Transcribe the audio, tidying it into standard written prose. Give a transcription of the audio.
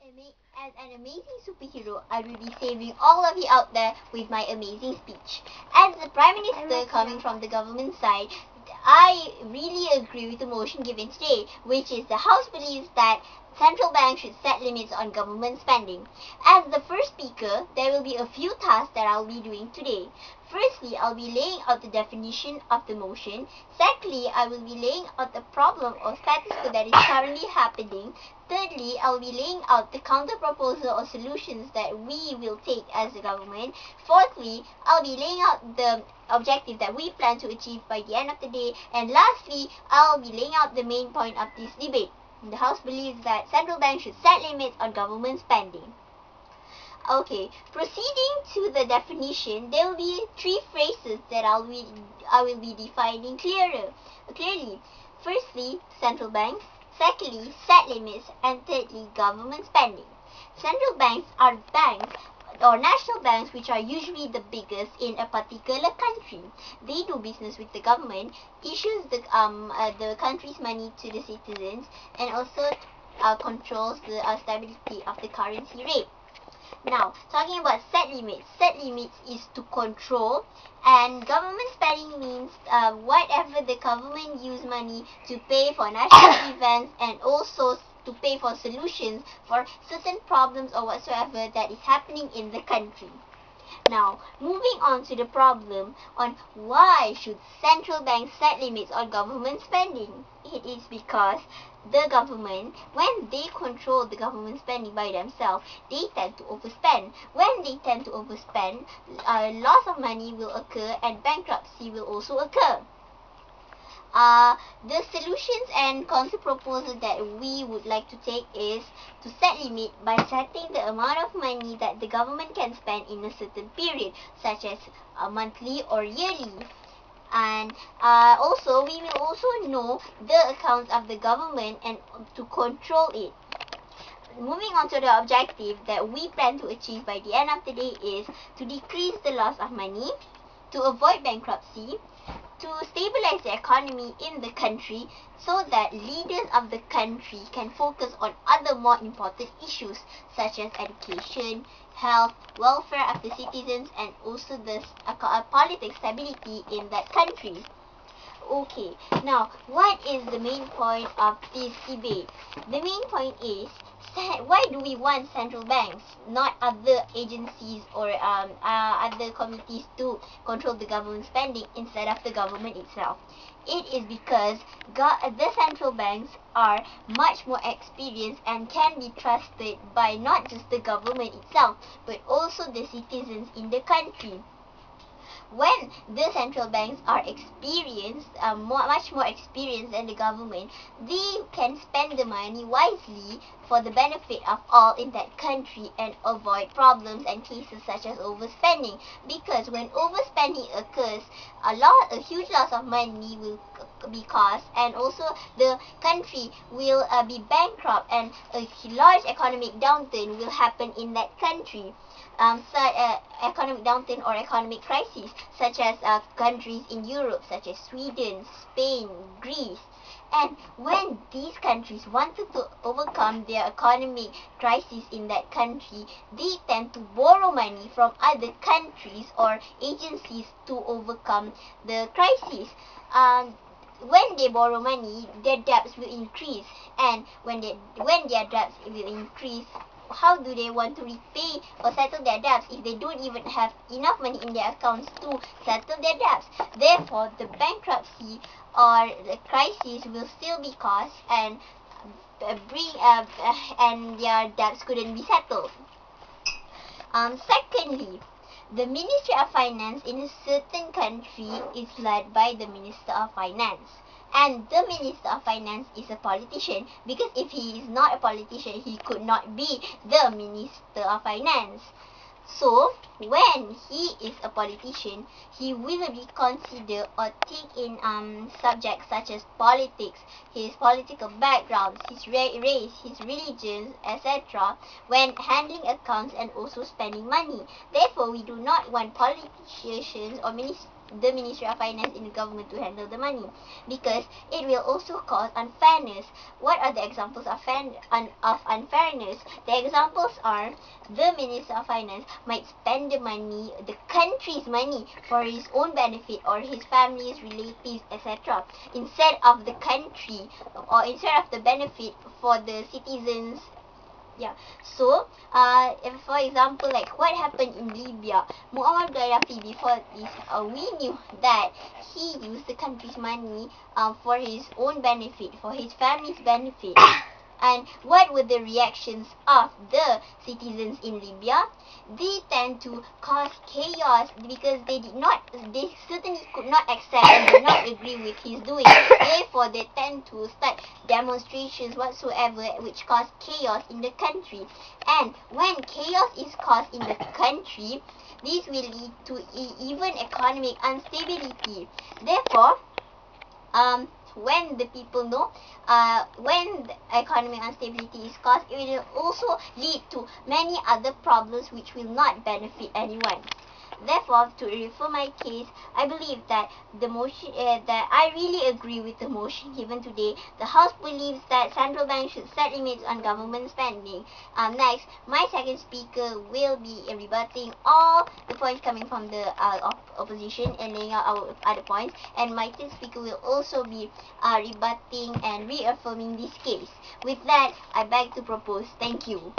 As an amazing superhero, I will be saving all of you out there with my amazing speech. As the Prime Minister coming from the government side, I really agree with the motion given today, which is the House believes that central banks should set limits on government spending. As the first speaker, there will be a few tasks that I'll be doing today. Firstly, I'll be laying out the definition of the motion. Secondly, I will be laying out the problem or status quo that is currently happening. Thirdly, I'll be laying out the counter proposal or solutions that we will take as a government. Fourthly, I'll be laying out the objective that we plan to achieve by the end of the day. And lastly, I'll be laying out the main point of this debate. The House believes that central banks should set limits on government spending. Okay, proceeding to the definition, there will be three phrases that I will be defining clearly. Firstly, central banks. Secondly, set limits. And thirdly, government spending. Central banks are banks or national banks which are usually the biggest in a particular country. They do business with the government, issues the country's money to the citizens, and also controls the stability of the currency rate. Now, talking about set limits is to control, and government spending means whatever the government use money to pay for national events and also to pay for solutions for certain problems or whatsoever that is happening in the country. Now, moving on to the problem on why should central banks set limits on government spending. It is because the government, when they control the government spending by themselves, they tend to overspend. When they tend to overspend, loss of money will occur and bankruptcy will also occur. The solutions and concept proposal that we would like to take is to set limit by setting the amount of money that the government can spend in a certain period, such as monthly or yearly. And also we will also know the accounts of the government and to control it. Moving on to the objective that we plan to achieve by the end of the day is to decrease the loss of money, to avoid bankruptcy, to stabilize the economy in the country so that leaders of the country can focus on other more important issues such as education, health, welfare of the citizens, and also the political stability in that country. Okay, now what is the main point of this debate? The main point is why do we want central banks, not other agencies or other committees to control the government spending instead of the government itself? It is because the central banks are much more experienced and can be trusted by not just the government itself, but also the citizens in the country. When the central banks are experienced, much more experienced than the government, they can spend the money wisely for the benefit of all in that country and avoid problems and cases such as overspending. Because when overspending occurs, a huge loss of money will be caused, and also the country will be bankrupt, and a large economic downturn will happen in that country. Economic downturn or economic crisis, such as countries in Europe, such as Sweden, Spain, Greece. And when these countries wanted to overcome their economic crisis in that country, they tend to borrow money from other countries or agencies to overcome the crisis. When they borrow money, their debts will increase, and when their debts will increase, how do they want to repay or settle their debts if they don't even have enough money in their accounts to settle their debts? Therefore, the bankruptcy or the crisis will still be caused and and their debts couldn't be settled. Secondly, the Ministry of Finance in a certain country is led by the Minister of Finance. And the Minister of Finance is a politician, because if he is not a politician, he could not be the Minister of Finance. So, when he is a politician, he will be considered or take in subjects such as politics, his political background, his race, his religion, etc. when handling accounts and also spending money. Therefore, we do not want politicians or the Ministry of Finance in the government to handle the money, because it will also cause unfairness. What are the examples of unfairness? The examples are the Minister of Finance might spend the money, the country's money, for his own benefit or his family's, relatives, etc., instead of the country, or instead of the benefit for the citizens. Yeah. So, if for example, like what happened in Libya, Muammar Gaddafi, before this, we knew that he used the country's money for his own benefit, for his family's benefit. And what were the reactions of the citizens in Libya? They tend to cause chaos because they certainly could not accept and did not agree with his doing. Therefore, they tend to start demonstrations whatsoever, which cause chaos in the country. And when chaos is caused in the country, this will lead to even economic instability. Therefore, when the people know, when the economic instability is caused, it will also lead to many other problems which will not benefit anyone. Therefore, to refer my case, I believe that the motion, that I really agree with the motion given today. The House believes that central bank should set limits on government spending. Next, my second speaker will be rebutting all the points coming from the opposition and laying out our other points. And my third speaker will also be rebutting and reaffirming this case. With that, I beg to propose. Thank you.